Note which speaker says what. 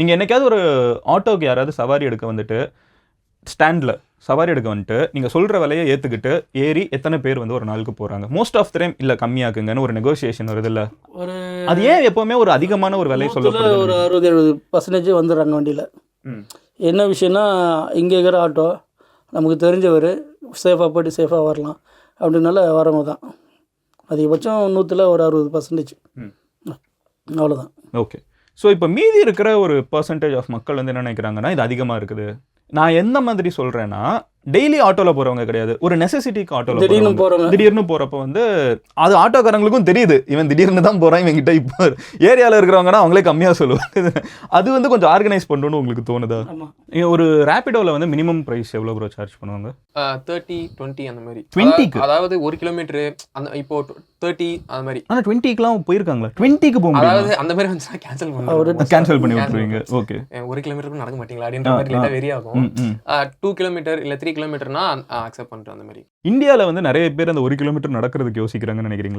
Speaker 1: நீங்கள் என்னைக்காவது ஒரு ஆட்டோக்கு யாராவது சவாரி எடுக்க வந்துட்டு ஸ்டாண்டில் சவாரி எடுக்க வந்துட்டு நீங்கள் சொல்கிற விலையை ஏற்றுக்கிட்டு ஏறி எத்தனை பேர் வந்து ஒரு நாளுக்கு போகிறாங்க? மோஸ்ட் ஆஃப் த டைம் இல்லை கம்மியாக்குங்கன்னு ஒரு நெகோசியேஷன் வருது இல்லை,
Speaker 2: ஒரு
Speaker 1: அது ஏன் எப்போவுமே ஒரு அதிகமான ஒரு விலை சொல்லப்படுது?
Speaker 2: ஒரு 60-70% வந்துடுறாங்க வண்டியில். என்ன விஷயம்னா, இங்கே இருக்கிற ஆட்டோ நமக்கு தெரிஞ்சவர், சேஃபாக போய்ட்டு சேஃபாக வரலாம் அப்படின்னால வரவங்க தான். அதிகபட்சம் 100ல் ஒரு 60%. அவ்வளோதான்.
Speaker 1: ஓகே. ஸோ இப்போ மீதி இருக்கிற ஒரு பர்சன்டேஜ் ஆஃப் மக்கள் வந்து என்ன நினைக்கிறாங்கன்னா, இது அதிகமாக இருக்குது. நான் எந்த மாதிரி சொல்கிறேன்னா, டெய்லி ஆட்டோவில் போகிறவங்க கிடையாது, ஒரு நெசசிட்டிக்கு ஆட்டோவில் திடீர்னு போகிறப்ப வந்து அது ஆட்டோக்காரங்களுக்கும் தெரியுது, இவன் திடீர்னு தான் போகிறான், இவன் கிட்ட இப்போ ஏரியாவில் இருக்கிறவங்கன்னா அவங்களே கம்மியாக சொல்லுவாங்க. அது வந்து கொஞ்சம் ஆர்கனைஸ் பண்ணணும்னு உங்களுக்கு தோணுதா? ஒரு ரேபிடோவில் வந்து மினிமம் ப்ரைஸ் எவ்வளோ ப்ரோ சார்ஜ் பண்ணுவாங்க?
Speaker 3: 30-20 அந்த மாதிரி.
Speaker 1: 20க்கு
Speaker 3: அதாவது 1 கிலோமீட்டர் அந்த இப்போ 30 அந்த மாதிரி.
Speaker 1: ஆனால் 20க்குலாம் போயிருக்காங்களா? 20க்கு போக
Speaker 3: அதாவது அந்த மாதிரி வந்து
Speaker 1: கேன்சல் பண்ணி விட்டுருவீங்க. ஓகே,
Speaker 3: 1 கிலோமீட்டருக்கு நடக்க மாட்டீங்களா அப்படின்ற மாதிரி லைட்டாக வெரி ஆகும். 2 கிலோமீட்டர் இல்லை 3 கிலோமீட்டர்னா அக்செப்ட் பண்ணுறேன் அந்த மாதிரி.
Speaker 1: இந்தியாவில் வந்து நிறைய பேர் அந்த 1 கிலோமீட்டர் நடக்கிறதுக்கு யோசிக்கிறாங்கன்னு நினைக்கிறீங்களா?